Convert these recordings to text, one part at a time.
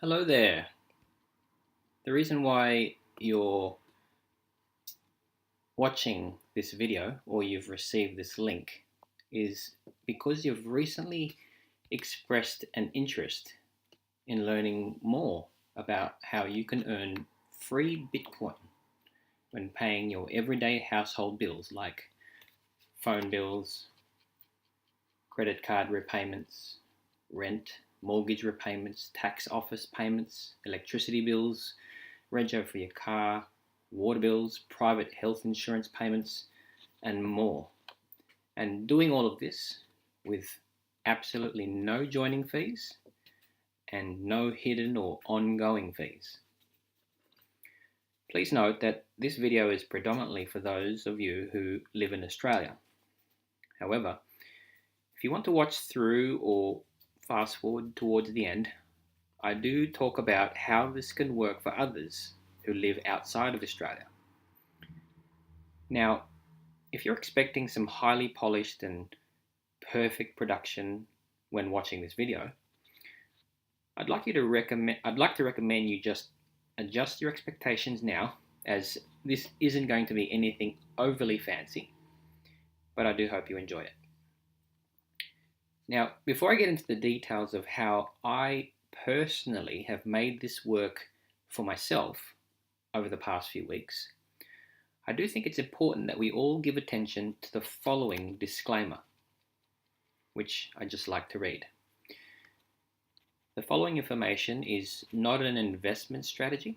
Hello there. The reason why you're watching this video or you've received this link is because you've recently expressed an interest in learning more about how you can earn free Bitcoin when paying your everyday household bills like phone bills, credit card repayments, rent, mortgage repayments, tax office payments, electricity bills, rego for your car, water bills, private health insurance payments, and more. And doing all of this with absolutely no joining fees and no hidden or ongoing fees. Please note that this video is predominantly for those of you who live in Australia. However, if you want to watch through or fast forward towards the end, I do talk about how this can work for others who live outside of Australia. Now, if you're expecting some highly polished and perfect production when watching this video, I'd like to recommend you just adjust your expectations now, as this isn't going to be anything overly fancy, but I do hope you enjoy it. Now, before I get into the details of how I personally have made this work for myself over the past few weeks, I do think it's important that we all give attention to the following disclaimer, which I just like to read. The following information is not an investment strategy,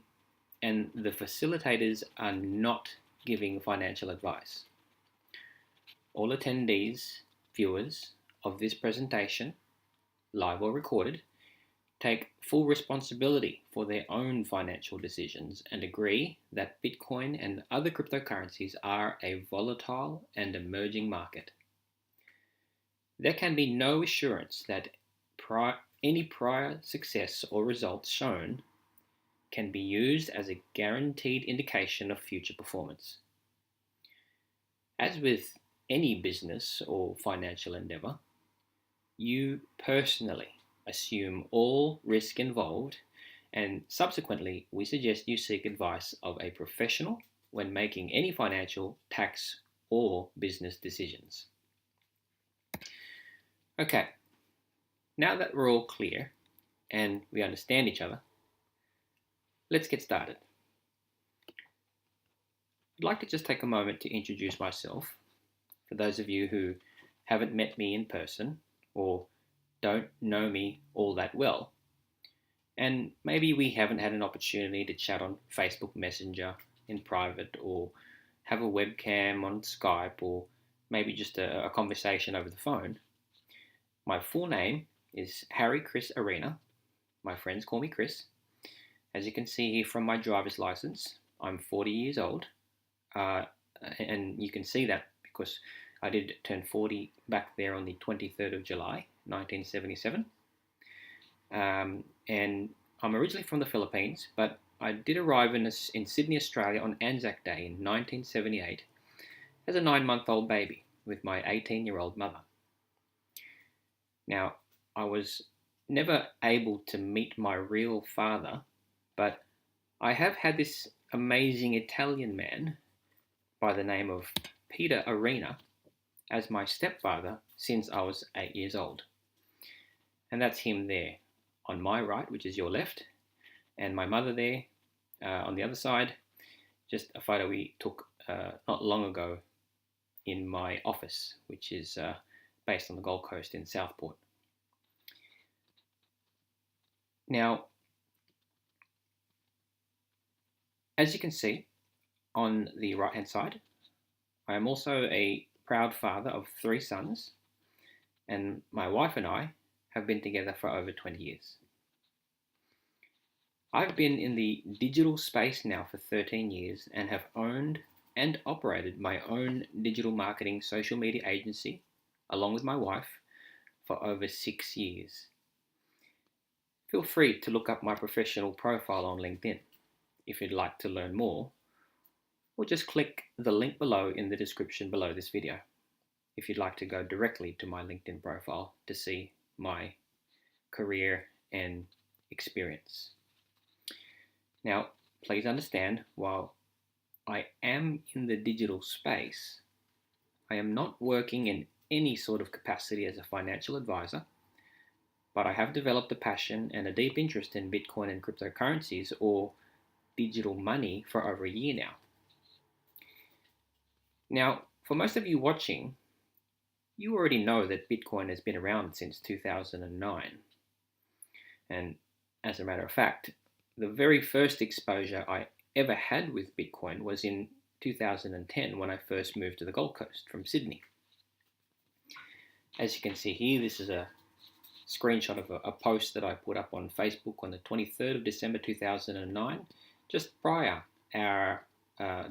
and the facilitators are not giving financial advice. All attendees, viewers of this presentation, live or recorded, take full responsibility for their own financial decisions and agree that Bitcoin and other cryptocurrencies are a volatile and emerging market. There can be no assurance that any prior success or results shown can be used as a guaranteed indication of future performance. As with any business or financial endeavor, you personally assume all risk involved, and subsequently we suggest you seek advice of a professional when making any financial, tax, or business decisions. Okay, now that we're all clear and we understand each other, let's get started. I'd like to just take a moment to introduce myself for those of you who haven't met me in person or don't know me all that well. And maybe we haven't had an opportunity to chat on Facebook Messenger in private, or have a webcam on Skype, or maybe just a conversation over the phone. My full name is Harry Chris Arena. My friends call me Chris. As you can see here from my driver's license, I'm 40 years old. And you can see that because I did turn 40 back there on the 23rd of July, 1977. And I'm originally from the Philippines, but I did arrive in Sydney, Australia on Anzac Day in 1978 as a 9-month-old baby with my 18-year-old mother. Now, I was never able to meet my real father, but I have had this amazing Italian man by the name of Peter Arena as my stepfather since I was 8 years old. And that's him there on my right, which is your left, and my mother there on the other side. Just a photo we took not long ago in my office, which is based on the Gold Coast in Southport. Now, as you can see on the right hand side, I am also a proud father of 3 sons, and my wife and I have been together for over 20 years. I've been in the digital space now for 13 years and have owned and operated my own digital marketing social media agency along with my wife for over 6 years. Feel free to look up my professional profile on LinkedIn if you'd like to learn more, or just click the link below in the description below this video if you'd like to go directly to my LinkedIn profile to see my career and experience. Now, please understand, while I am in the digital space, I am not working in any sort of capacity as a financial advisor, but I have developed a passion and a deep interest in Bitcoin and cryptocurrencies, or digital money, for over a year now. Now, for most of you watching, you already know that Bitcoin has been around since 2009. And as a matter of fact, the very first exposure I ever had with Bitcoin was in 2010 when I first moved to the Gold Coast from Sydney. As you can see here, this is a screenshot of a post that I put up on Facebook on the 23rd of December 2009, just prior our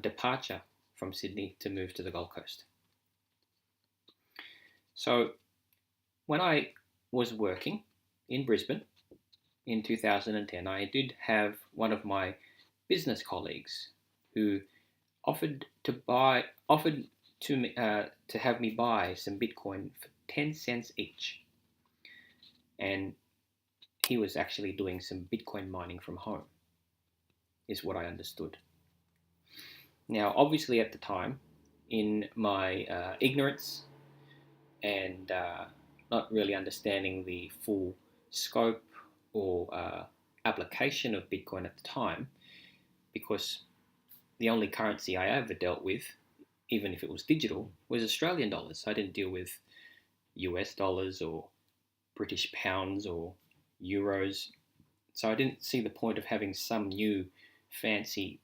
departure from Sydney to move to the Gold Coast. So when I was working in Brisbane in 2010, I did have one of my business colleagues who offered to have me buy some Bitcoin for 10 cents each. And he was actually doing some Bitcoin mining from home, is what I understood. Now, obviously at the time, in my ignorance and not really understanding the full scope or application of Bitcoin at the time, because the only currency I ever dealt with, even if it was digital, was Australian dollars. I didn't deal with US dollars or British pounds or euros. So I didn't see the point of having some new fancy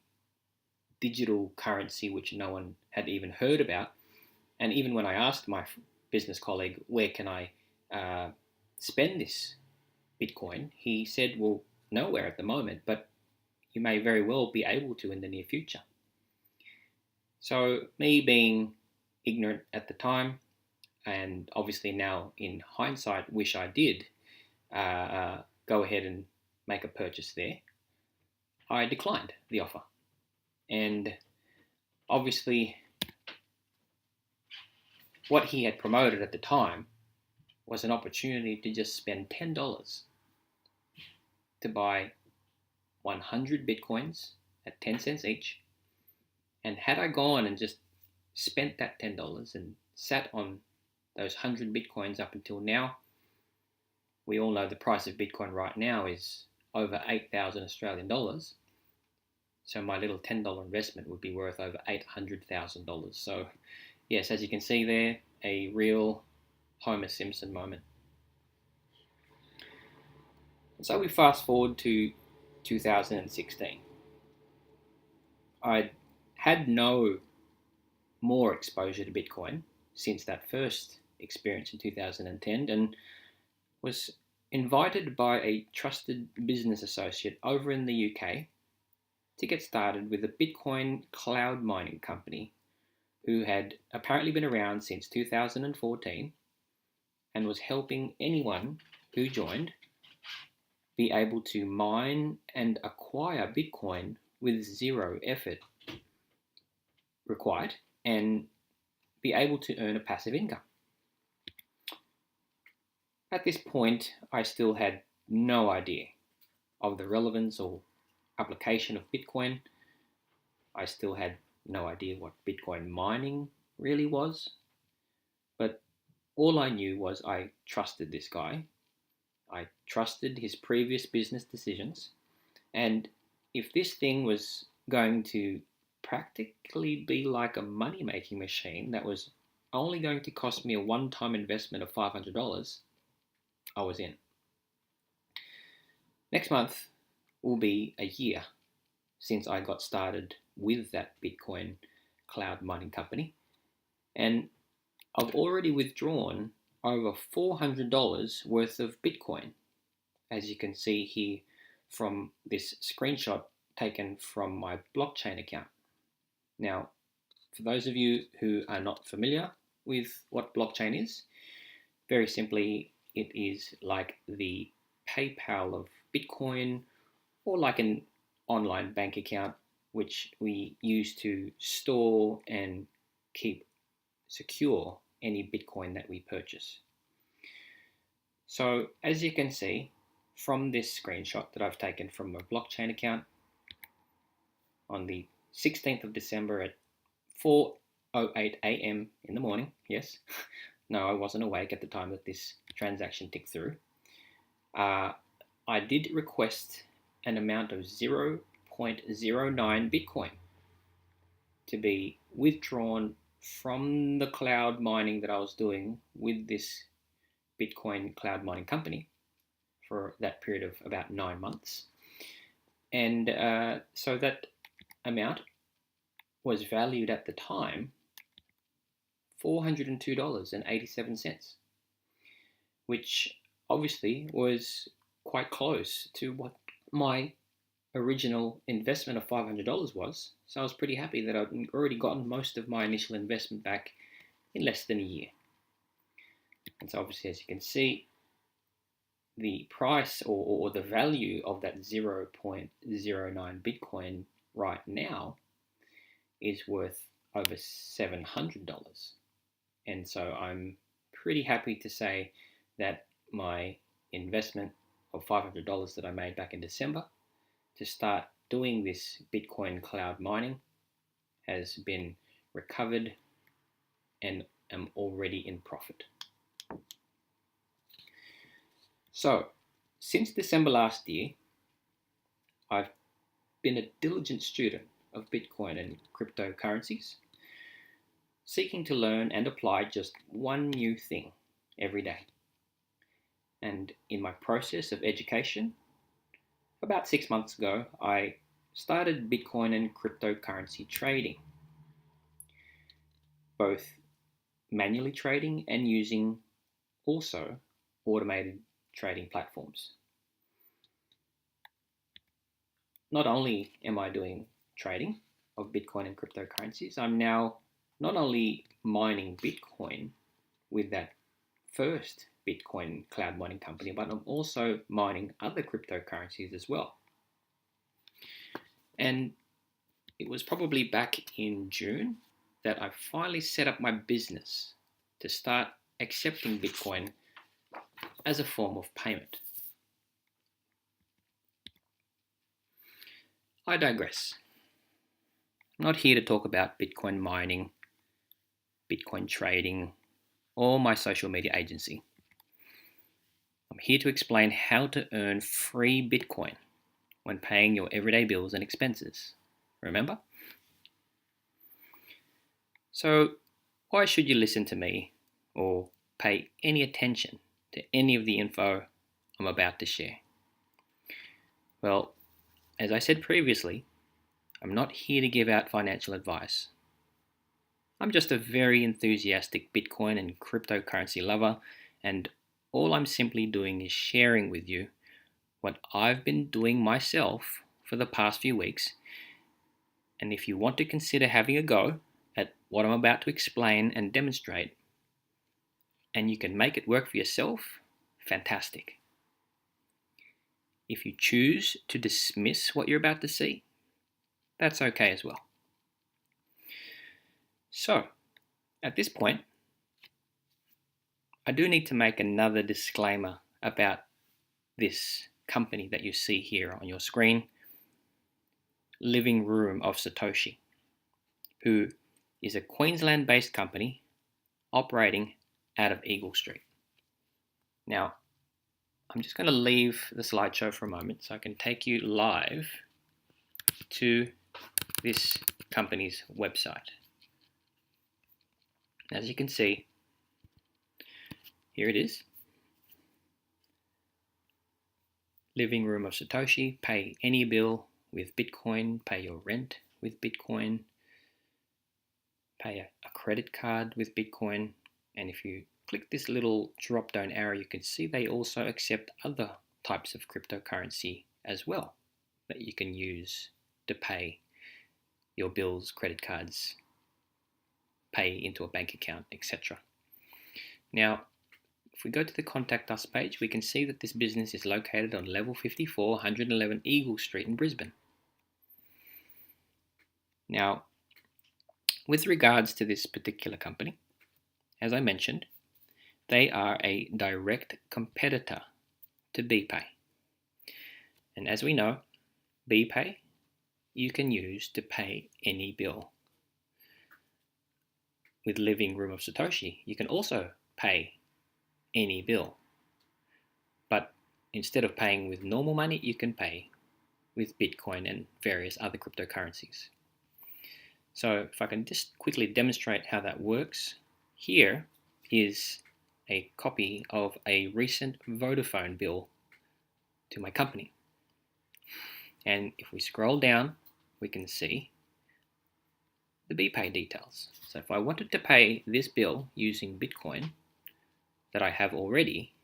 digital currency which no one had even heard about. And even when I asked my business colleague, where can I spend this Bitcoin, he said, well, nowhere at the moment, but you may very well be able to in the near future. So me being ignorant at the time, and obviously now in hindsight wish I did go ahead and make a purchase there, I declined the offer. And obviously what he had promoted at the time was an opportunity to just spend $10 to buy 100 Bitcoins at 10 cents each. And had I gone and just spent that $10 and sat on those 100 Bitcoins up until now, we all know the price of Bitcoin right now is over 8,000 Australian dollars. So my little $10 investment would be worth over $800,000. So yes, as you can see there, a real Homer Simpson moment. So we fast forward to 2016. I had no more exposure to Bitcoin since that first experience in 2010, and was invited by a trusted business associate over in the UK to get started with a Bitcoin cloud mining company who had apparently been around since 2014 and was helping anyone who joined be able to mine and acquire Bitcoin with zero effort required and be able to earn a passive income. At this point, I still had no idea of the relevance or application of Bitcoin. I still had no idea what Bitcoin mining really was. But all I knew was I trusted this guy. I trusted his previous business decisions. And if this thing was going to practically be like a money-making machine that was only going to cost me a one-time investment of $500, I was in. Next month will be a year since I got started with that Bitcoin cloud mining company, and I've already withdrawn over $400 worth of Bitcoin, as you can see here from this screenshot taken from my blockchain account. Now, for those of you who are not familiar with what blockchain is, very simply, it is like the PayPal of Bitcoin, or like an online bank account which we use to store and keep secure any Bitcoin that we purchase. So as you can see, from this screenshot that I've taken from my blockchain account on the 16th of December at 4:08 a.m. in the morning. Yes, no, I wasn't awake at the time that this transaction ticked through. I did request an amount of 0.09 Bitcoin to be withdrawn from the cloud mining that I was doing with this Bitcoin cloud mining company for that period of about 9 months. And so that amount was valued at the time $402.87, which obviously was quite close to what my original investment of $500 was. So I was pretty happy that I'd already gotten most of my initial investment back in less than a year. And so obviously, as you can see, the price or the value of that 0.09 Bitcoin right now is worth over $700. And so I'm pretty happy to say that my investment of $500 that I made back in December to start doing this Bitcoin cloud mining has been recovered and am already in profit. So, since December last year, I've been a diligent student of Bitcoin and cryptocurrencies, seeking to learn and apply just one new thing every day. And in my process of education, about 6 months ago, I started Bitcoin and cryptocurrency trading, both manually trading and using also automated trading platforms. Not only am I doing trading of Bitcoin and cryptocurrencies, I'm now not only mining Bitcoin with that first Bitcoin cloud mining company, but I'm also mining other cryptocurrencies as well. And it was probably back in June that I finally set up my business to start accepting Bitcoin as a form of payment. I digress. I'm not here to talk about Bitcoin mining, Bitcoin trading, or my social media agency. I'm here to explain how to earn free Bitcoin when paying your everyday bills and expenses. Remember? So, why should you listen to me or pay any attention to any of the info I'm about to share? Well, as I said previously, I'm not here to give out financial advice. I'm just a very enthusiastic Bitcoin and cryptocurrency lover, and all I'm simply doing is sharing with you what I've been doing myself for the past few weeks. And if you want to consider having a go at what I'm about to explain and demonstrate, and you can make it work for yourself, fantastic. If you choose to dismiss what you're about to see, that's okay as well. So, at this point, I do need to make another disclaimer about this company that you see here on your screen, Living Room of Satoshi, who is a Queensland-based company operating out of Eagle Street. Now, I'm just going to leave the slideshow for a moment so I can take you live to this company's website. As you can see, here it is. Living Room of Satoshi, pay any bill with Bitcoin, pay your rent with Bitcoin, pay a credit card with Bitcoin, and if you click this little drop down arrow, you can see they also accept other types of cryptocurrency as well that you can use to pay your bills, credit cards, pay into a bank account, etc. Now, if we go to the Contact Us page, we can see that this business is located on level 54, 111 Eagle Street in Brisbane. Now, with regards to this particular company, as I mentioned, they are a direct competitor to BPay. And as we know, BPay you can use to pay any bill. With Living Room of Satoshi, you can also pay any bill. But instead of paying with normal money, you can pay with Bitcoin and various other cryptocurrencies. So if I can just quickly demonstrate how that works, here is a copy of a recent Vodafone bill to my company. And if we scroll down, we can see the BPay details. So if I wanted to pay this bill using Bitcoin that I have already,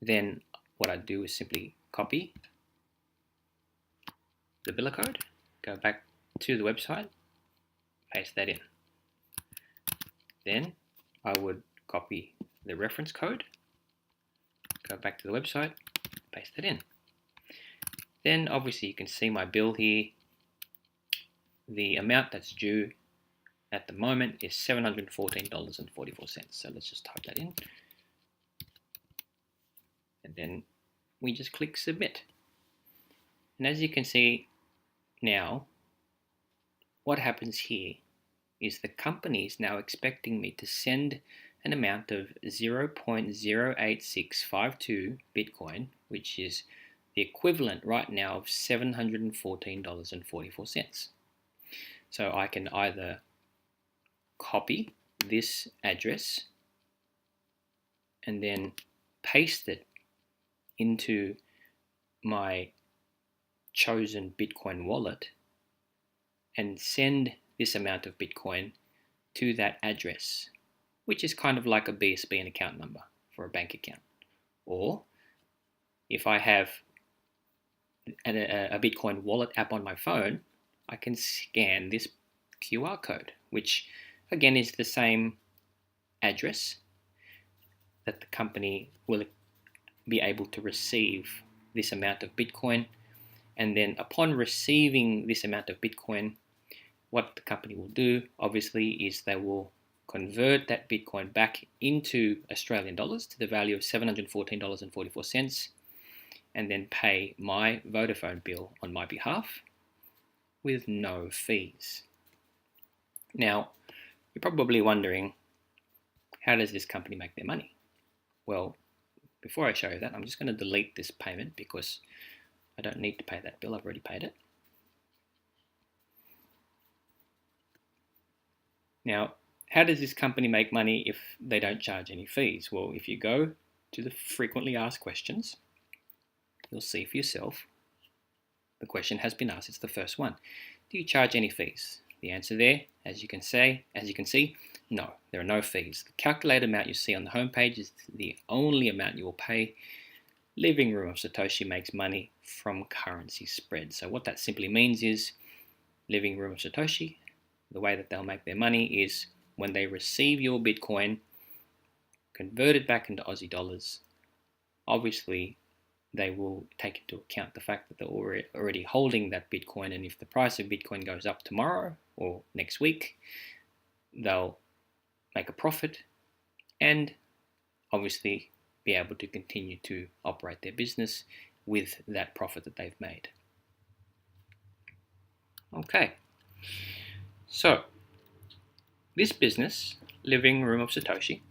then what I'd do is simply copy the biller code, go back to the website, paste that in. Then I would copy the reference code, go back to the website, paste it in. Then obviously you can see my bill here. The amount that's due at the moment is $714.44. So let's just type that in. And then we just click submit. And as you can see now, what happens here is the company is now expecting me to send an amount of 0.08652 Bitcoin, which is the equivalent right now of $714.44. So I can either copy this address and then paste it into my chosen Bitcoin wallet and send this amount of Bitcoin to that address, which is kind of like a BSB, an account number for a bank account. Or if I have a Bitcoin wallet app on my phone, I can scan this QR code, which again is the same address that the company will be able to receive this amount of Bitcoin. And then upon receiving this amount of Bitcoin, what the company will do, obviously, is they will convert that Bitcoin back into Australian dollars to the value of $714.44 and then pay my Vodafone bill on my behalf with no fees. Now, you're probably wondering, how does this company make their money? Well, before I show you that, I'm just going to delete this payment because I don't need to pay that bill. I've already paid it. Now, how does this company make money if they don't charge any fees? Well, if you go to the frequently asked questions, you'll see for yourself the question has been asked. It's the first one. Do you charge any fees? The answer there, as you can see, no, there are no fees. The calculated amount you see on the homepage is the only amount you will pay. Living Room of Satoshi makes money from currency spread. So what that simply means is Living Room of Satoshi, the way that they'll make their money is when they receive your Bitcoin, convert it back into Aussie dollars. Obviously, they will take into account the fact that they're already holding that Bitcoin, and if the price of Bitcoin goes up tomorrow or next week, they'll make a profit and obviously be able to continue to operate their business with that profit that they've made. Okay, so this business, Living Room of Satoshi,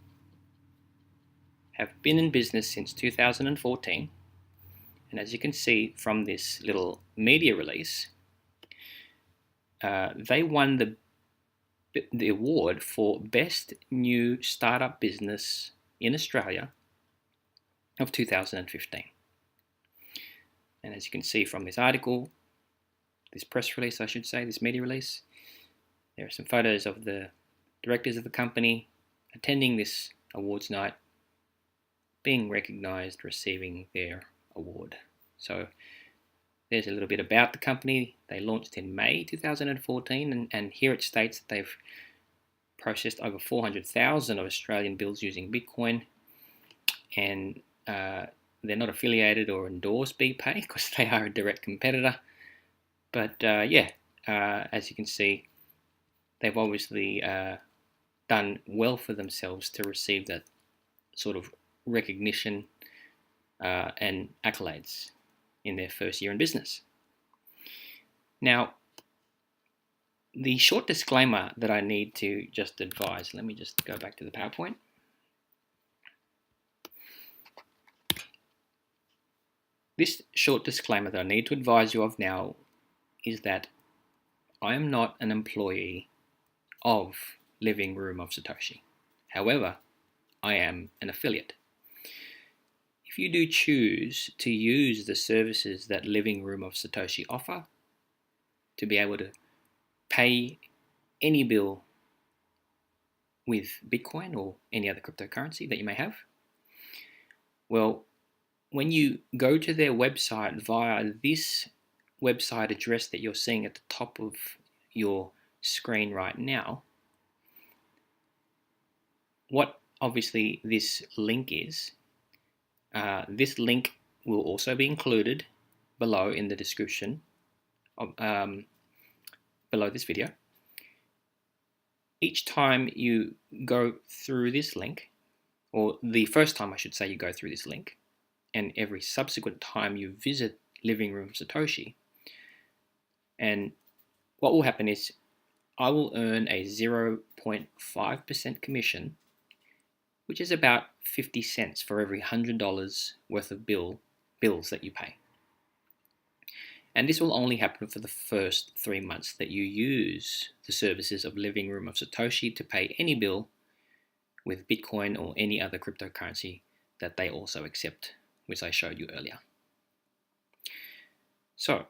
have been in business since 2014. And as you can see from this little media release, they won the award for Best New Startup Business in Australia of 2015. And as you can see from this article, this press release, I should say, this media release, there are some photos of the directors of the company attending this awards night, being recognized, receiving their award. So there's a little bit about the company. They launched in May 2014, and here it states that they've processed over 400,000 of Australian bills using Bitcoin, and they're not affiliated or endorsed BPay because they are a direct competitor. But as you can see, they've obviously done well for themselves to receive that sort of recognition and accolades in their first year in business. Now, the short disclaimer that I need to just advise, let me just go back to the PowerPoint. This short disclaimer that I need to advise you of now is that I am not an employee of Living Room of Satoshi. However, I am an affiliate. If you do choose to use the services that Living Room of Satoshi offer to be able to pay any bill with Bitcoin or any other cryptocurrency that you may have, well, when you go to their website via this website address that you're seeing at the top of your screen right now, what obviously this link is, this link will also be included below in the description of, below this video. Each time you go through this link, or the first time I should say you go through this link, and every subsequent time you visit Living Room Satoshi, and what will happen is I will earn a 0.5% commission, which is about 50 cents for every $100 worth of bills that you pay. And this will only happen for the first 3 months that you use the services of Living Room of Satoshi to pay any bill with Bitcoin or any other cryptocurrency that they also accept, which I showed you earlier. So,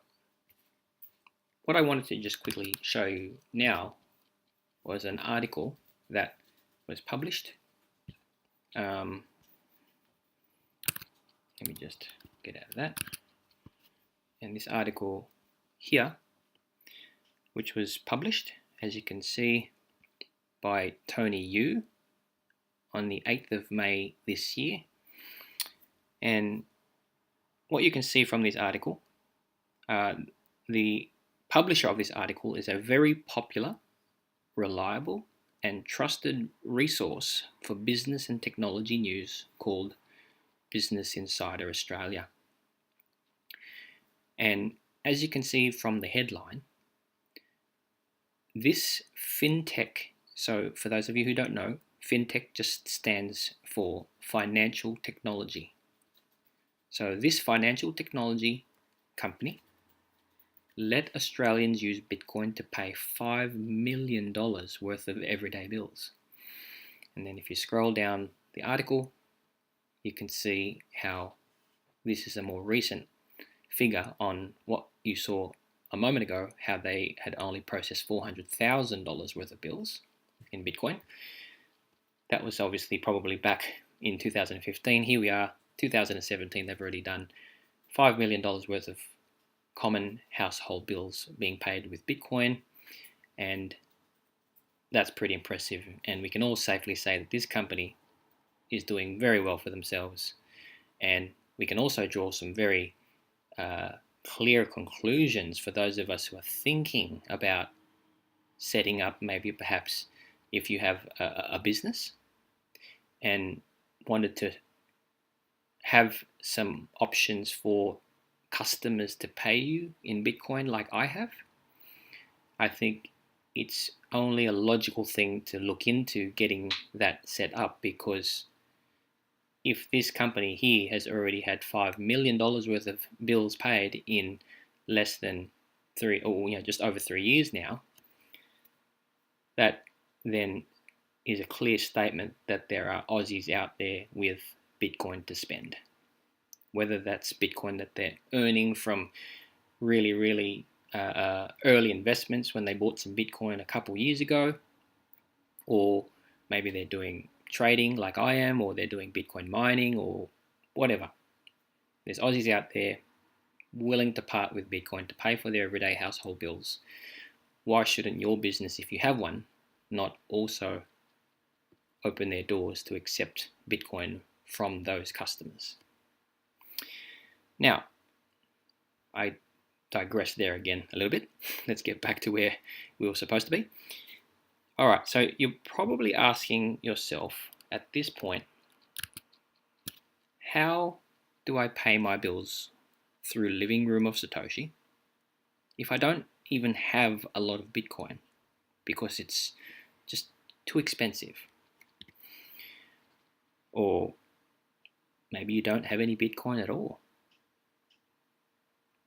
what I wanted to just quickly show you now was an article that was published. Let me just get out of that. And this article here, which was published, as you can see, by Tony Yu on the 8th of May this year. And what you can see from this article, the publisher of this article is a very popular, reliable, and trusted resource for business and technology news called Business Insider Australia. And as you can see from the headline, this fintech, so for those of you who don't know, fintech just stands for financial technology. So this financial technology company let Australians use Bitcoin to pay $5 million worth of everyday bills. And then if you scroll down the article, you can see how this is a more recent figure on what you saw a moment ago, how they had only processed $400,000 worth of bills in Bitcoin. That was obviously probably back in 2015. Here we are, 2017, they've already done $5 million worth of common household bills being paid with Bitcoin, and that's pretty impressive. And we can all safely say that this company is doing very well for themselves, and we can also draw some very clear conclusions for those of us who are thinking about setting up, maybe perhaps if you have a business and wanted to have some options for customers to pay you in Bitcoin like I have. I think it's only a logical thing to look into getting that set up, because if this company here has already had $5 million worth of bills paid in less than just over 3 years now, that then is a clear statement that there are Aussies out there with Bitcoin to spend. Whether that's Bitcoin that they're earning from really early investments when they bought some Bitcoin a couple years ago, or maybe they're doing trading like I am, or they're doing Bitcoin mining or whatever. There's Aussies out there willing to part with Bitcoin to pay for their everyday household bills. Why shouldn't your business, if you have one, not also open their doors to accept Bitcoin from those customers? Now, I digress there again a little bit. Let's get back to where we were supposed to be. All right, so you're probably asking yourself at this point, how do I pay my bills through Living Room of Satoshi if I don't even have a lot of Bitcoin because it's just too expensive? Or maybe you don't have any Bitcoin at all.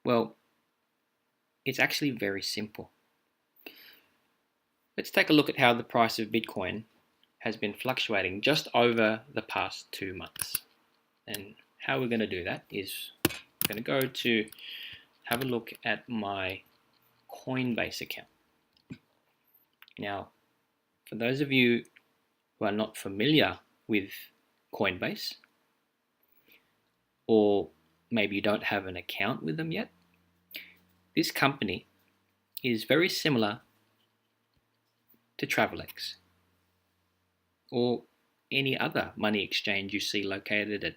Well, it's actually very simple. Let's take a look at how the price of Bitcoin has been fluctuating just over the past 2 months. And how we're going to do that is I'm going to go to have a look at my Coinbase account. Now, for those of you who are not familiar with Coinbase, or maybe you don't have an account with them yet, this company is very similar to Travelex or any other money exchange you see located at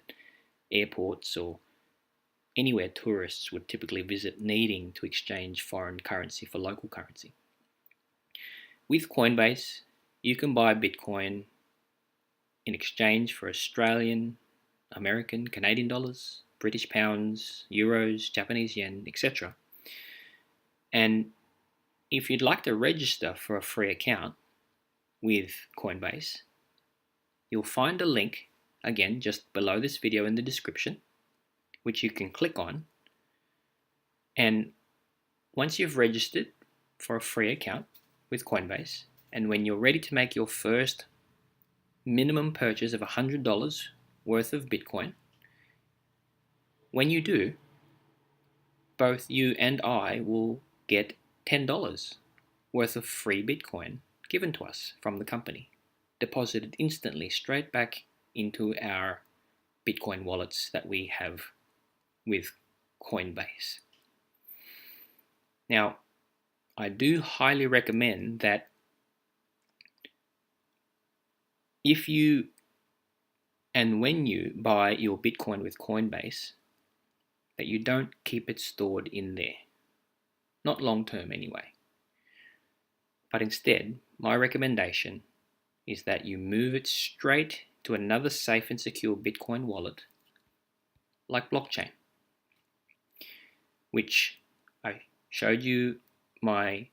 airports or anywhere tourists would typically visit needing to exchange foreign currency for local currency. With Coinbase, you can buy Bitcoin in exchange for Australian, American, Canadian dollars, British pounds, euros, Japanese yen, etc. And if you'd like to register for a free account with Coinbase, you'll find a link, again, just below this video in the description, which you can click on. And once you've registered for a free account with Coinbase, and when you're ready to make your first minimum purchase of $100 worth of Bitcoin, when you do, both you and I will get $10 worth of free Bitcoin given to us from the company, deposited instantly straight back into our Bitcoin wallets that we have with Coinbase. Now, I do highly recommend that if you and when you buy your Bitcoin with Coinbase, that you don't keep it stored in there. Not long term anyway. But instead, my recommendation is that you move it straight to another safe and secure Bitcoin wallet like blockchain, which I showed you my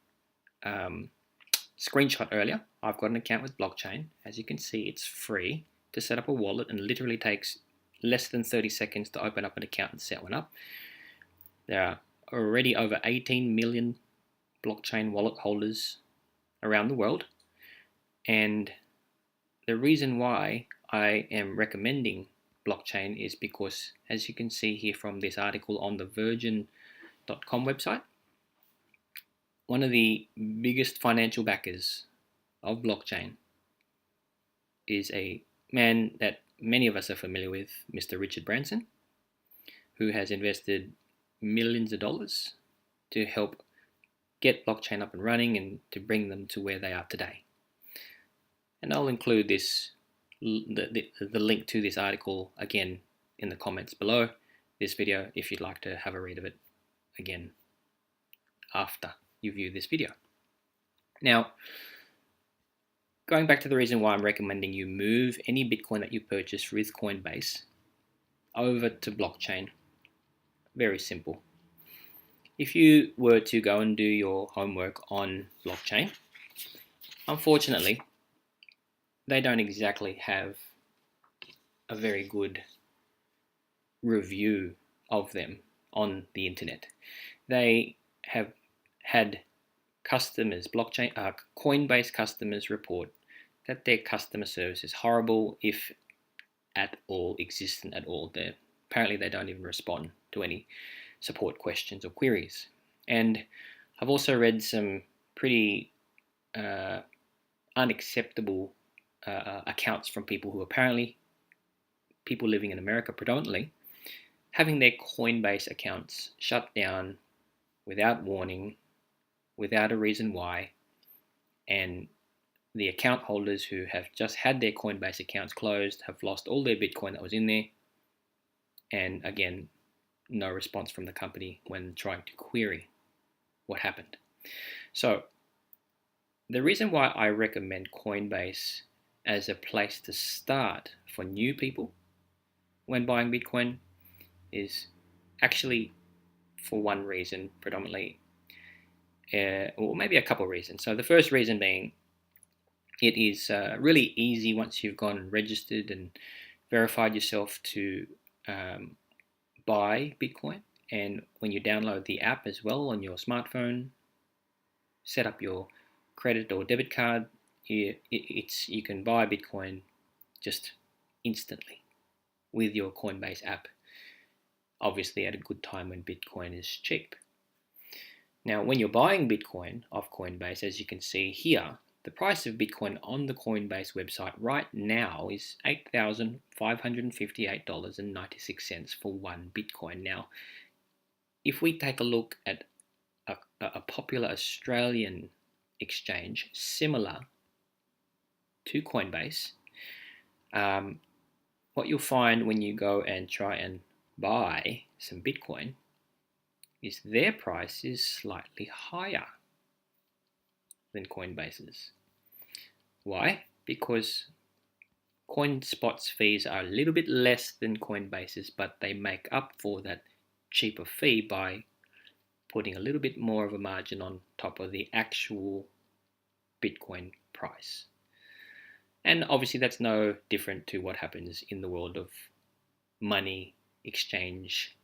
screenshot earlier. I've got an account with blockchain. As you can see, it's free to set up a wallet and literally takes less than 30 seconds to open up an account and set one up. There are already over 18 million blockchain wallet holders around the world, and the reason why I am recommending blockchain is because, as you can see here from this article on the virgin.com website, one of the biggest financial backers of blockchain is a man that many of us are familiar with, Mr. Richard Branson, who has invested millions of dollars to help get blockchain up and running and to bring them to where they are today. And I'll include the link to this article again in the comments below this video if you'd like to have a read of it again after you view this video. Now, going back to the reason why I'm recommending you move any Bitcoin that you purchase with Coinbase over to blockchain, very simple. If you were to go and do your homework on blockchain, unfortunately, they don't exactly have a very good review of them on the internet. They have had customers, Coinbase customers report that their customer service is horrible, if at all existent at all. Apparently they don't even respond to any support questions or queries. And I've also read some pretty unacceptable accounts from people who apparently, people living in America predominantly, having their Coinbase accounts shut down without warning, without a reason why, and the account holders who have just had their Coinbase accounts closed have lost all their Bitcoin that was in there, and again, no response from the company when trying to query what happened. So the reason why I recommend Coinbase as a place to start for new people when buying Bitcoin is actually for one reason predominantly, or maybe a couple of reasons. So the first reason being, it is really easy once you've gone and registered and verified yourself to buy Bitcoin. And when you download the app as well on your smartphone, set up your credit or debit card, you can buy Bitcoin just instantly with your Coinbase app. Obviously at a good time when Bitcoin is cheap. Now, when you're buying Bitcoin off Coinbase, as you can see here, the price of Bitcoin on the Coinbase website right now is $8,558.96 for one Bitcoin. Now, if we take a look at a popular Australian exchange similar to Coinbase, what you'll find when you go and try and buy some Bitcoin is their price is slightly higher than Coinbase's. Why? Because CoinSpot's fees are a little bit less than Coinbase's, but they make up for that cheaper fee by putting a little bit more of a margin on top of the actual Bitcoin price. And obviously that's no different to what happens in the world of money exchange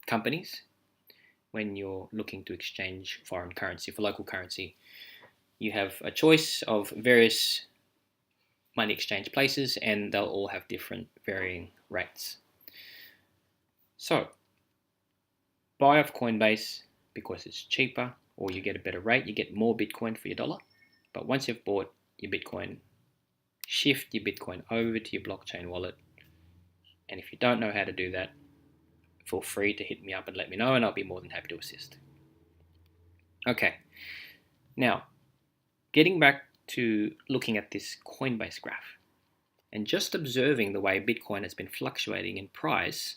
companies. When you're looking to exchange foreign currency for local currency, you have a choice of various money exchange places, and they'll all have different varying rates. So, buy off Coinbase because it's cheaper, or you get a better rate, you get more Bitcoin for your dollar. But once you've bought your Bitcoin, shift your Bitcoin over to your blockchain wallet. And if you don't know how to do that, feel free to hit me up and let me know, and I'll be more than happy to assist. Okay, now getting back to looking at this Coinbase graph and just observing the way Bitcoin has been fluctuating in price.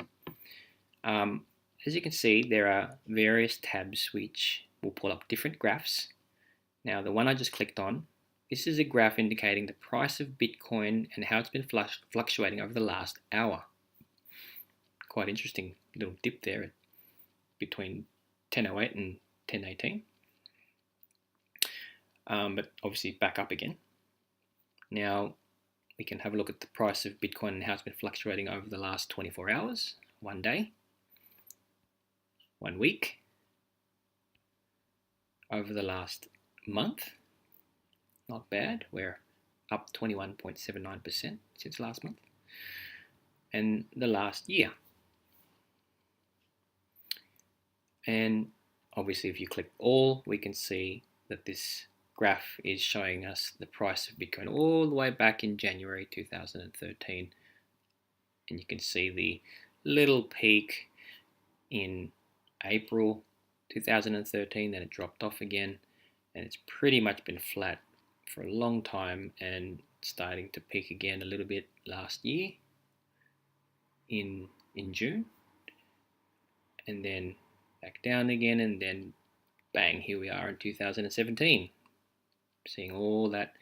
As you can see, there are various tabs which will pull up different graphs. Now, the one I just clicked on, this is a graph indicating the price of Bitcoin and how it's been fluctuating over the last hour. Quite interesting little dip there between 10:08 and 10:18. But obviously back up again. Now we can have a look at the price of Bitcoin and how it's been fluctuating over the last 24 hours, one day, 1 week, over the last month. Not bad, we're up 21.79% since last month, and the last year. And obviously if you click all, we can see that this graph is showing us the price of Bitcoin all the way back in January 2013, and you can see the little peak in April 2013, then it dropped off again, and it's pretty much been flat for a long time and starting to peak again a little bit last year in June, and then back down again, and then bang, here we are in 2017, seeing all that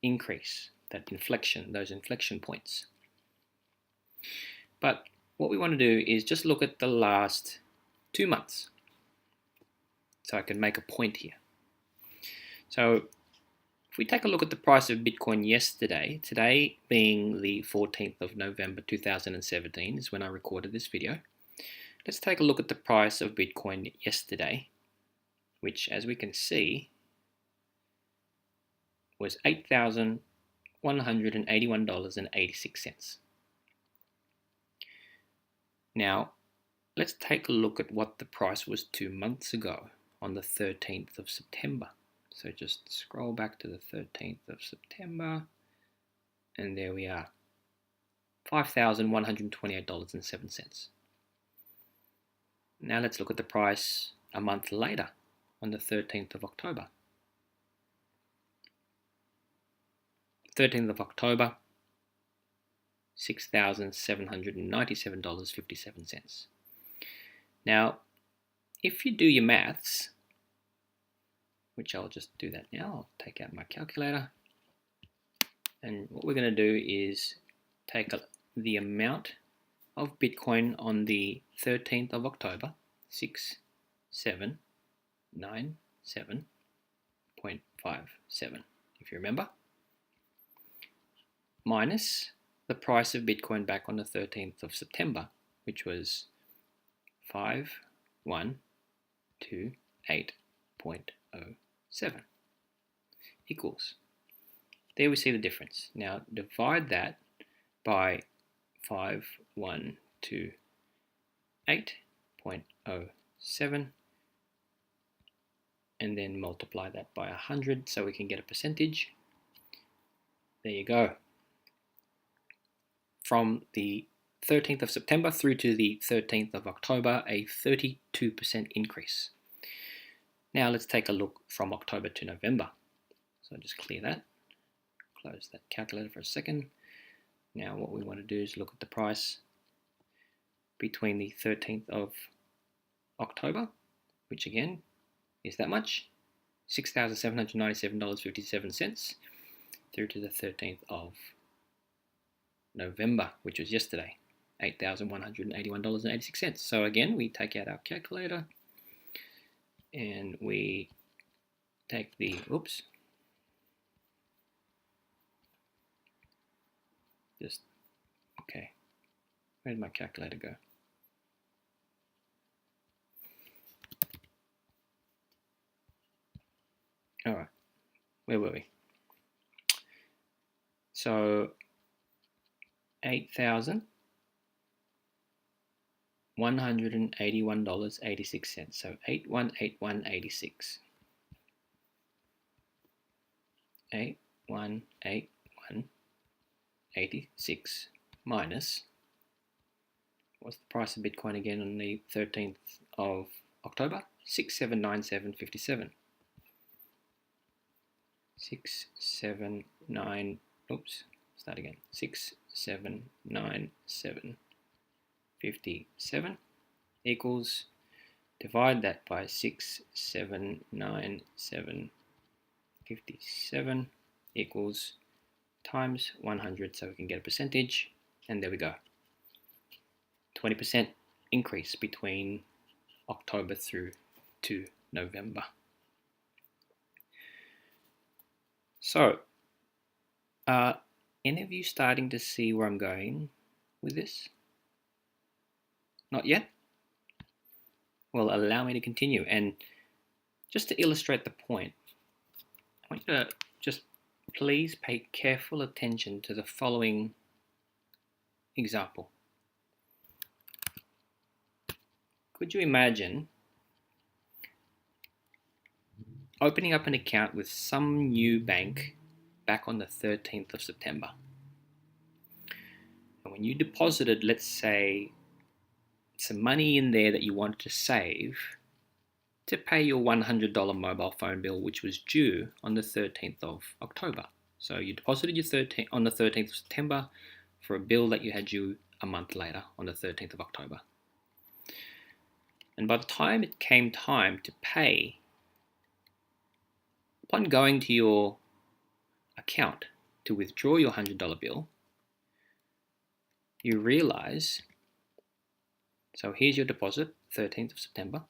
increase, that inflection, those inflection points. But what we want to do is just look at the last 2 months, so I can make a point here. So if we take a look at the price of Bitcoin yesterday, today being the 14th of November 2017 is when I recorded this video. Let's take a look at the price of Bitcoin yesterday, which, as we can see, was $8,181.86. Now, let's take a look at what the price was 2 months ago on the 13th of September. So just scroll back to the 13th of September, and there we are, $5,128.07. Now let's look at the price a month later on the 13th of October. 13th of October, $6,797.57. Now, if you do your maths, which I'll just do that now, I'll take out my calculator, and what we're going to do is take the amount of Bitcoin on the 13th of October, 6797.57, if you remember, minus the price of Bitcoin back on the 13th of September, which was 5128.07 equals. There we see the difference. Now divide that by 5128.07 and then multiply that by 100 so we can get a percentage. There you go. From the 13th of September through to the 13th of October, a 32% increase. Now let's take a look from October to November. So just clear that, close that calculator for a second. Now what we want to do is look at the price between the 13th of October, which again is that much, $6,797.57, through to the 13th of November, which was yesterday, $8,181.86. So again, we take out our calculator and we take the, okay, where did my calculator go? All right, where were we? So $8,181.86. So 8181.86. 8181.86 minus, what's the price of Bitcoin again on the 13th of October? 6797.57. 6797.57 equals, divide that by 6797.57 equals times 100 so we can get a percentage, and there we go. 20% increase between October through to November. So, are any of you starting to see where I'm going with this? Not yet? Well, allow me to continue. And just to illustrate the point, I want you to just please pay careful attention to the following example. Could you imagine opening up an account with some new bank back on the 13th of September? And when you deposited, let's say, some money in there that you wanted to save to pay your $100 mobile phone bill, which was due on the 13th of October. So you deposited your on the 13th of September for a bill that you had due a month later on the 13th of October. And by the time it came time to pay, upon going to your account to withdraw your $100 bill, you realize, so here's your deposit, 13th of September.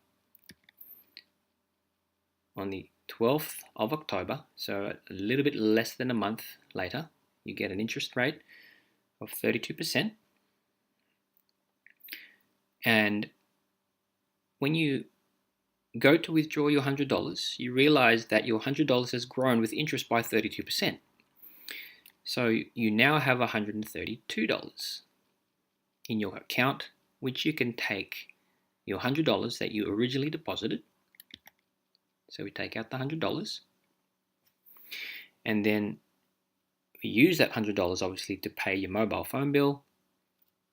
On the 12th of October, so a little bit less than a month later, you get an interest rate of 32%. And when you go to withdraw your $100, you realize that your $100 has grown with interest by 32%. So you now have $132 in your account, which you can take your $100 that you originally deposited. So we take out the $100, and then we use that $100 obviously to pay your mobile phone bill,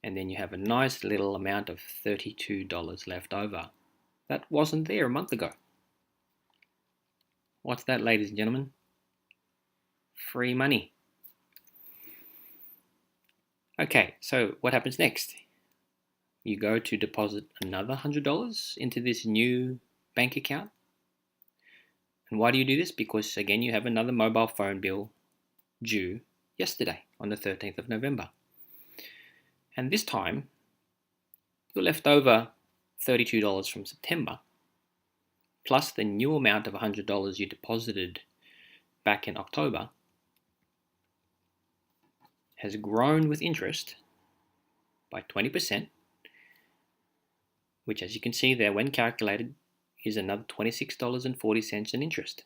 and then you have a nice little amount of $32 left over. That wasn't there a month ago. What's that, ladies and gentlemen? Free money. Okay, so what happens next? You go to deposit another $100 into this new bank account. And why do you do this? Because again, you have another mobile phone bill due yesterday on the 13th of November. And this time, you're left over $32 from September, plus the new amount of $100 you deposited back in October, has grown with interest by 20%, which, as you can see there, when calculated, is another $26.40 in interest.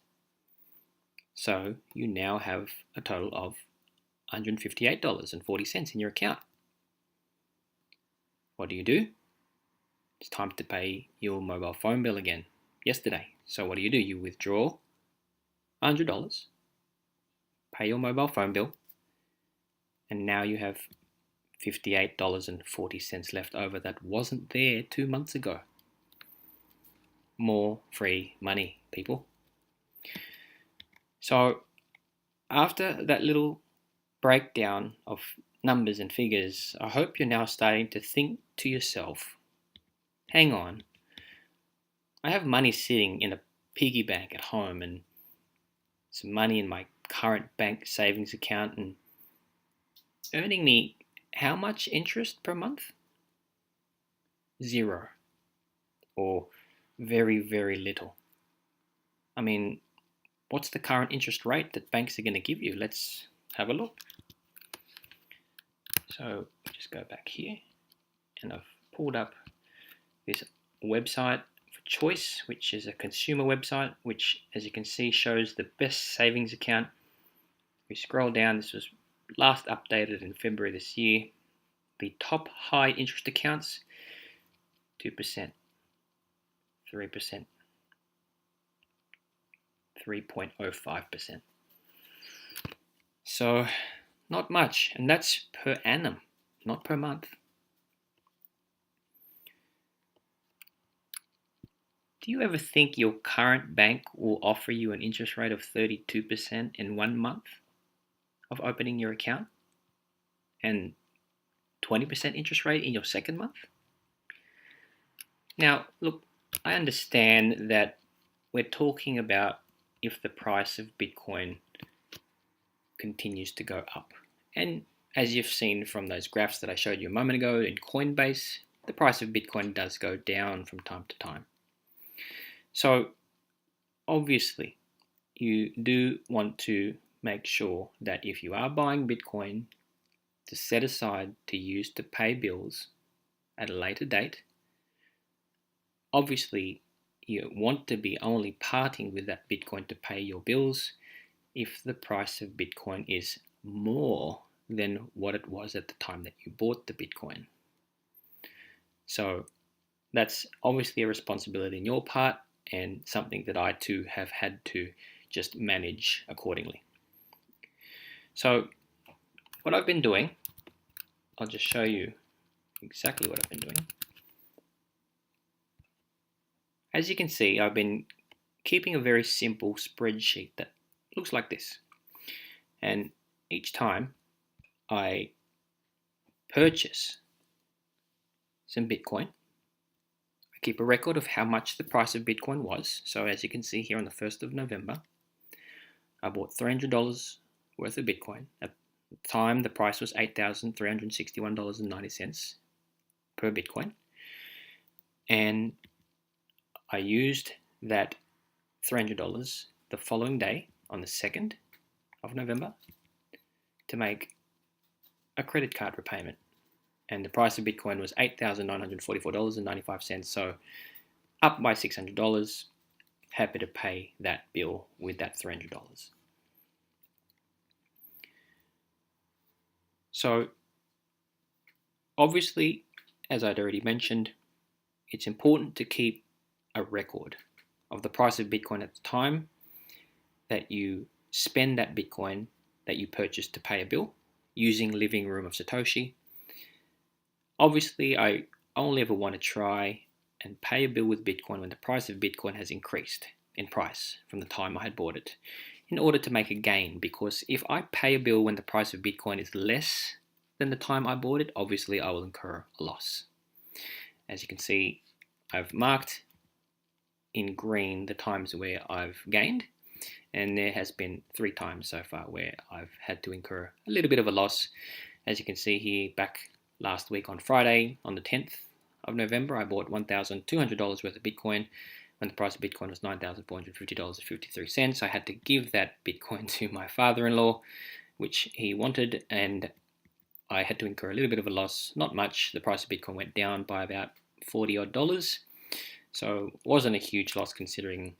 So you now have a total of $158.40 in your account. What do? It's time to pay your mobile phone bill again. Yesterday. So what do? You withdraw $100, pay your mobile phone bill, and now you have $58.40 left over that wasn't there 2 months ago. More free money, people. So after that little breakdown of numbers and figures, I hope you're now starting to think to yourself, hang on, I have money sitting in a piggy bank at home and some money in my current bank savings account and earning me how much interest per month? 0. Or very, very little. I mean, what's the current interest rate that banks are going to give you? Let's have a look. So just go back here, and I've pulled up this website for Choice, which is a consumer website, which, as you can see, shows the best savings account. We scroll down, this was last updated in February this year. The top high interest accounts, 2%, 3%, 3.05%. So not much, and that's per annum, not per month. Do you ever think your current bank will offer you an interest rate of 32% in 1 month of opening your account and 20% interest rate in your second month? Now, look, I understand that we're talking about if the price of Bitcoin continues to go up. And as you've seen from those graphs that I showed you a moment ago in Coinbase, the price of Bitcoin does go down from time to time. So obviously, you do want to make sure that if you are buying Bitcoin to set aside to use to pay bills at a later date, obviously you want to be only parting with that Bitcoin to pay your bills if the price of Bitcoin is more than what it was at the time that you bought the Bitcoin. So that's obviously a responsibility on your part and something that I too have had to just manage accordingly. So what I've been doing, I'll just show you exactly what I've been doing. As you can see, I've been keeping a very simple spreadsheet that looks like this. And each time I purchase some Bitcoin, I keep a record of how much the price of Bitcoin was. So as you can see here on the 1st of November, I bought $300 worth of Bitcoin. At the time, the price was $8,361.90 per Bitcoin. And I used that $300 the following day on the 2nd of November to make a credit card repayment. And the price of Bitcoin was $8,944.95. So up by $600. Happy to pay that bill with that $300. So obviously, as I'd already mentioned, it's important to keep a record of the price of Bitcoin at the time that you spend that Bitcoin that you purchased to pay a bill using Living Room of Satoshi. Obviously, I only ever want to try and pay a bill with Bitcoin when the price of Bitcoin has increased in price from the time I had bought it in order to make a gain, because if I pay a bill when the price of Bitcoin is less than the time I bought it, obviously I will incur a loss. As you can see, I've marked in green the times where I've gained, and there has been 3 times so far where I've had to incur a little bit of a loss. As you can see here, back last week on Friday, on the 10th, of November, I bought $1,200 worth of Bitcoin when the price of Bitcoin was $9,450.53. I had to give that Bitcoin to my father-in-law, which he wanted, and I had to incur a little bit of a loss, not much. The price of Bitcoin went down by about $40 odd, so it wasn't a huge loss considering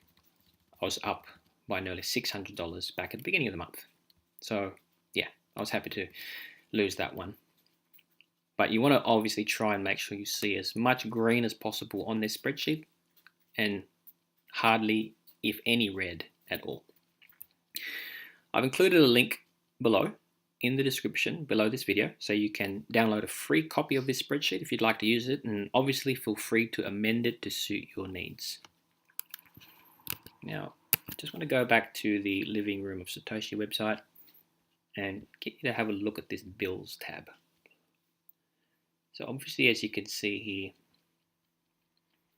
I was up by nearly $600 back at the beginning of the month. So yeah, I was happy to lose that one. But you want to obviously try and make sure you see as much green as possible on this spreadsheet and hardly, if any, red at all. I've included a link below in the description below this video so you can download a free copy of this spreadsheet if you'd like to use it, and obviously feel free to amend it to suit your needs. Now, I just want to go back to the Living Room of Satoshi website and get you to have a look at this Bills tab. So obviously, as you can see here,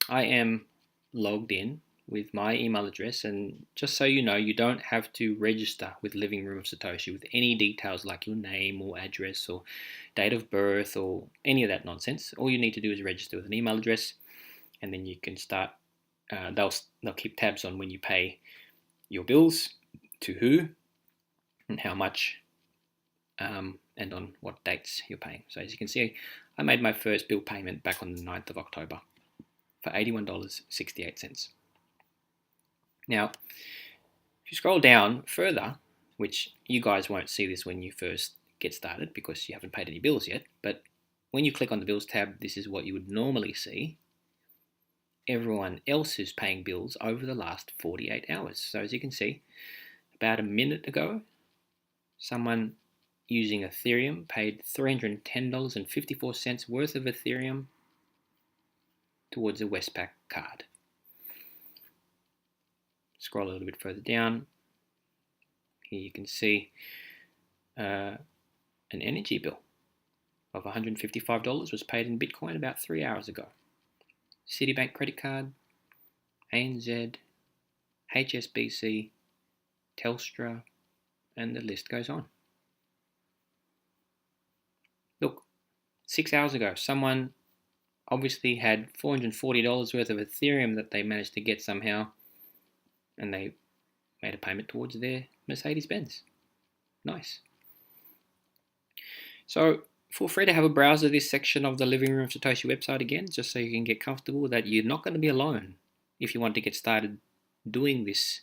I am logged in with my email address, and just so you know, you don't have to register with Living Room of Satoshi with any details like your name or address or date of birth or any of that nonsense. All you need to do is register with an email address, and then you can start, they'll keep tabs on when you pay your bills, to who, and how much, and on what dates you're paying. So as you can see, I made my first bill payment back on the 9th of October for $81.68. Now, if you scroll down further, which you guys won't see this when you first get started because you haven't paid any bills yet, but when you click on the bills tab, this is what you would normally see. Everyone else who's paying bills over the last 48 hours. So as you can see, about a minute ago, someone using Ethereum paid $310.54 worth of Ethereum towards a Westpac card. Scroll a little bit further down. Here you can see an energy bill of $155 was paid in Bitcoin about 3 hours ago. Citibank credit card, ANZ, HSBC, Telstra, and the list goes on. Look, 6 hours ago, someone obviously had $440 worth of Ethereum that they managed to get somehow, and they made a payment towards their Mercedes-Benz. Nice. So feel free to have a browse of this section of the Living Room of Satoshi website again, just so you can get comfortable that you're not going to be alone if you want to get started doing this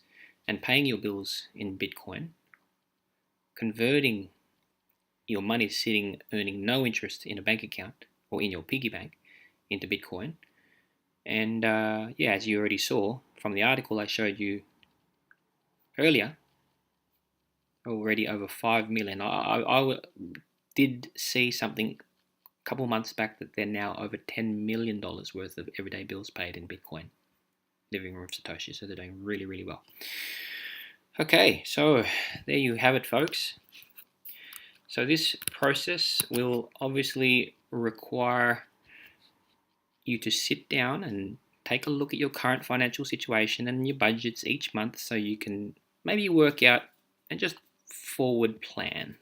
and paying your bills in Bitcoin, converting your money sitting earning no interest in a bank account or in your piggy bank into Bitcoin. And yeah, as you already saw from the article I showed you earlier, already over 5 million. I did see something a couple months back that they're now over $10 million worth of everyday bills paid in Bitcoin. Living Room of Satoshi, so they're doing really, really well. Okay, so there you have it, folks. So this process will obviously require you to sit down and take a look at your current financial situation and your budgets each month so you can maybe work out and just forward plan.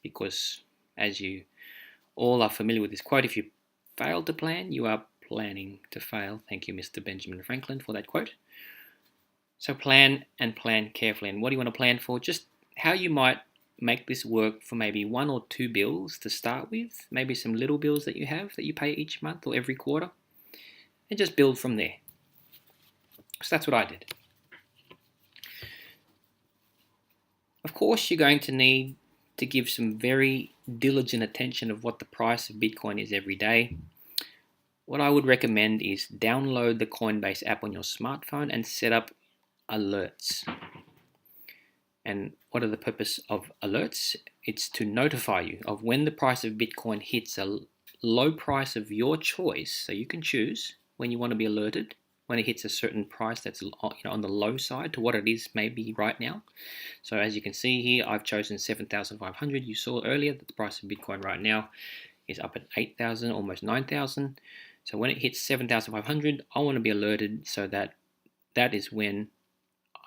Because as you all are familiar with this quote, if you fail to plan, you are planning to fail. Thank you, Mr. Benjamin Franklin, for that quote. So plan and plan carefully. And what do you want to plan for? Just how you might make this work for maybe 1 or 2 bills to start with, maybe some little bills that you have that you pay each month or every quarter, and just build from there. So that's what I did. Of course, you're going to need to give some very diligent attention of what the price of Bitcoin is every day. What I would recommend is download the Coinbase app on your smartphone and set up alerts. And what are the purpose of alerts? It's to notify you of when the price of Bitcoin hits a low price of your choice. So you can choose when you want to be alerted, when it hits a certain price that's on the low side to what it is maybe right now. So as you can see here, I've chosen 7,500. You saw earlier that the price of Bitcoin right now is up at 8,000, almost 9,000. So when it hits 7,500, I want to be alerted so that that is when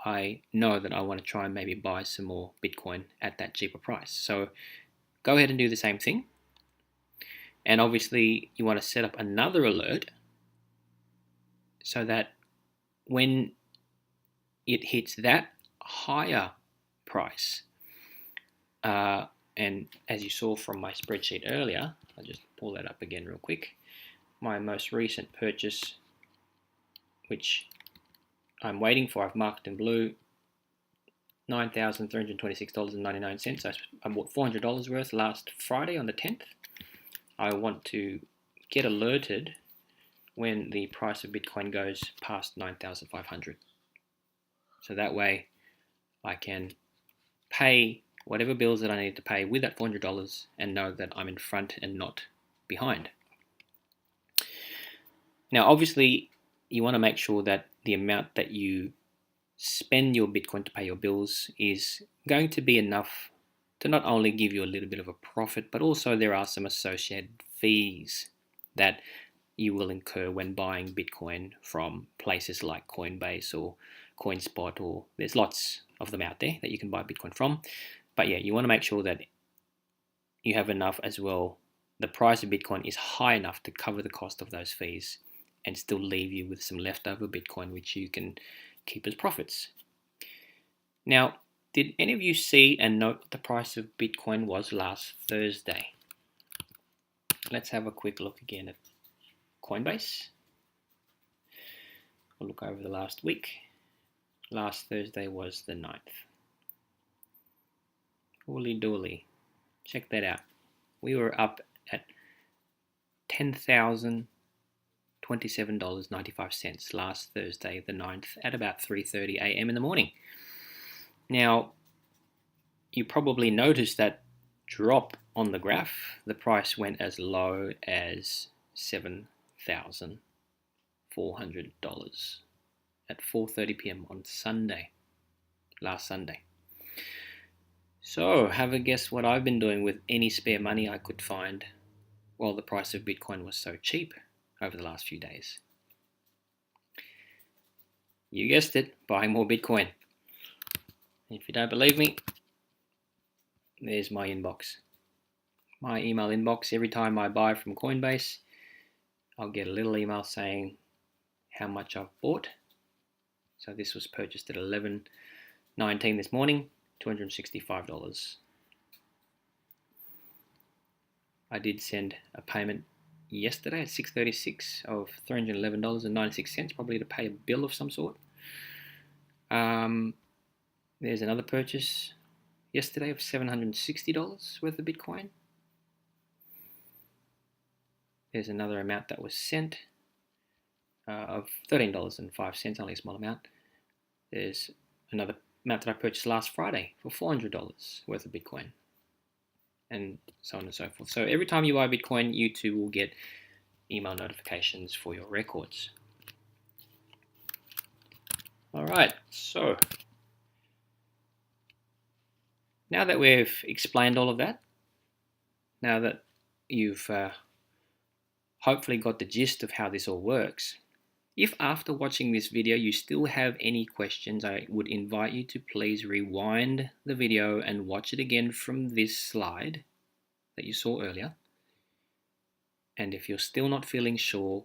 I know that I want to try and maybe buy some more Bitcoin at that cheaper price. So go ahead and do the same thing. And obviously you want to set up another alert so that when it hits that higher price, and as you saw from my spreadsheet earlier, I'll just pull that up again real quick. My most recent purchase, which I'm waiting for, I've marked in blue, $9,326.99. I bought $400 worth last Friday on the 10th. I want to get alerted when the price of Bitcoin goes past 9,500. So that way I can pay whatever bills that I need to pay with that $400 and know that I'm in front and not behind. Now, obviously, you want to make sure that the amount that you spend your Bitcoin to pay your bills is going to be enough to not only give you a little bit of a profit, but also there are some associated fees that you will incur when buying Bitcoin from places like Coinbase or CoinSpot, or there's lots of them out there that you can buy Bitcoin from. But yeah, you want to make sure that you have enough as well. The price of Bitcoin is high enough to cover the cost of those fees and still leave you with some leftover Bitcoin which you can keep as profits. Now, did any of you see and note what the price of Bitcoin was last Thursday? Let's have a quick look again at Coinbase. We'll look over the last week. Last Thursday was the 9th. Holy dooly. Check that out. We were up at $10,027.95 last Thursday, the 9th, at about 3:30 a.m. in the morning. Now, you probably noticed that drop on the graph. The price went as low as $7,400 at 4:30 p.m. on Sunday, last Sunday. So, have a guess what I've been doing with any spare money I could find while the price of Bitcoin was so cheap over the last few days. You guessed it, buying more Bitcoin. If you don't believe me, there's my inbox. My email inbox, every time I buy from Coinbase, I'll get a little email saying how much I've bought. So this was purchased at 11:19 this morning, $265. I did send a payment yesterday at 6:36 of $311.96, probably to pay a bill of some sort. There's another purchase yesterday of $760 worth of Bitcoin. There's another amount that was sent of $13.05, only a small amount. There's another amount that I purchased last Friday for $400 worth of Bitcoin, and so on and so forth. So every time you buy Bitcoin, you too will get email notifications for your records. All right, so now that we've explained all of that, now that you've hopefully got the gist of how this all works, if after watching this video you still have any questions, I would invite you to please rewind the video and watch it again from this slide that you saw earlier. And if you're still not feeling sure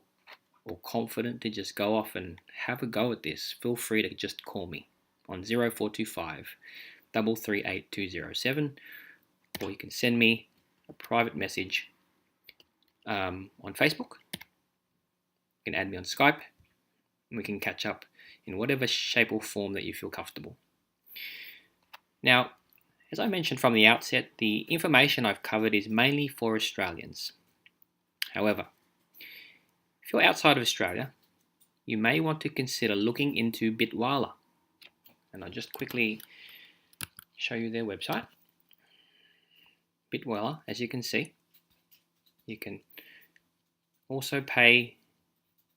or confident to just go off and have a go at this, feel free to just call me on 0425 338 207, or you can send me a private message on Facebook. You can add me on Skype, and we can catch up in whatever shape or form that you feel comfortable. Now, as I mentioned from the outset, the information I've covered is mainly for Australians. However, if you're outside of Australia, you may want to consider looking into Bitwala. And I'll just quickly show you their website. Bitwala, as you can see, you can also pay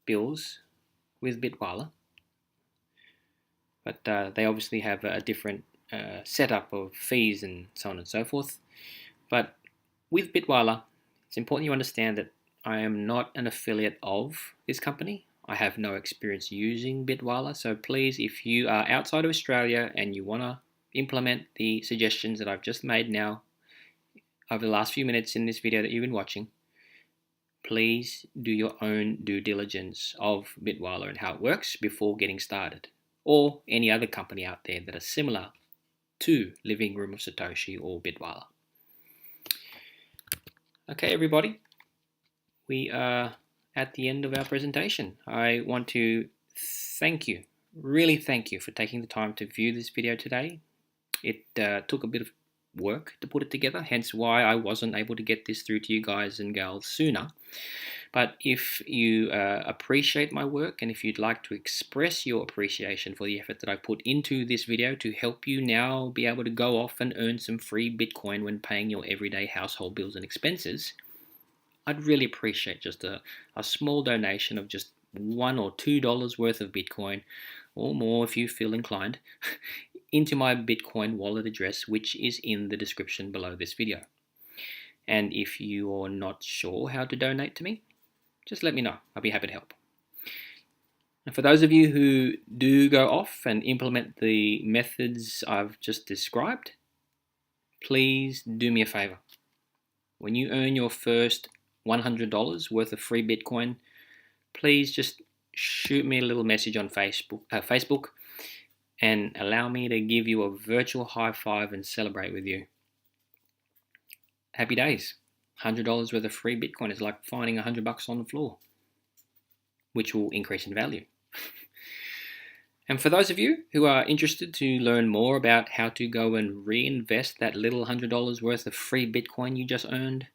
bills with Bitwala, but they obviously have a different setup of fees and so on and so forth. But with Bitwala, it's important you understand that I am not an affiliate of this company. I have no experience using Bitwala, so please, if you are outside of Australia and you want to implement the suggestions that I've just made now over the last few minutes in this video that you've been watching, please do your own due diligence of Bitwala and how it works before getting started, or any other company out there that are similar to Living Room of Satoshi or Bitwala. Okay, everybody, we are at the end of our presentation. I want to thank you, really thank you for taking the time to view this video today. It took a bit of work to put it together, hence why I wasn't able to get this through to you guys and gals sooner. But if you appreciate my work, and if you'd like to express your appreciation for the effort that I put into this video to help you now be able to go off and earn some free Bitcoin when paying your everyday household bills and expenses, I'd really appreciate just a small donation of just $1 or $2 worth of Bitcoin, or more if you feel inclined, into my Bitcoin wallet address, which is in the description below this video. And if you're not sure how to donate to me, just let me know. I'll be happy to help. And for those of you who do go off and implement the methods I've just described, please do me a favor. When you earn your first $100 worth of free Bitcoin, please just shoot me a little message on Facebook and allow me to give you a virtual high five and celebrate with you. Happy days. $100 worth of free Bitcoin is like finding $100 on the floor, which will increase in value. And for those of you who are interested to learn more about how to go and reinvest that little $100 worth of free Bitcoin you just earned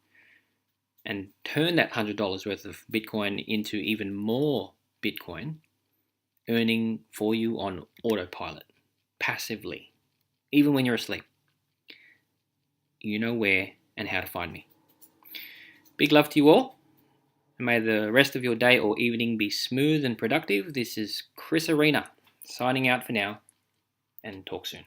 and turn that $100 worth of Bitcoin into even more Bitcoin, earning for you on autopilot, passively, even when you're asleep, you know where and how to find me. Big love to you all, and may the rest of your day or evening be smooth and productive. This is Chris Arena, signing out for now, and talk soon.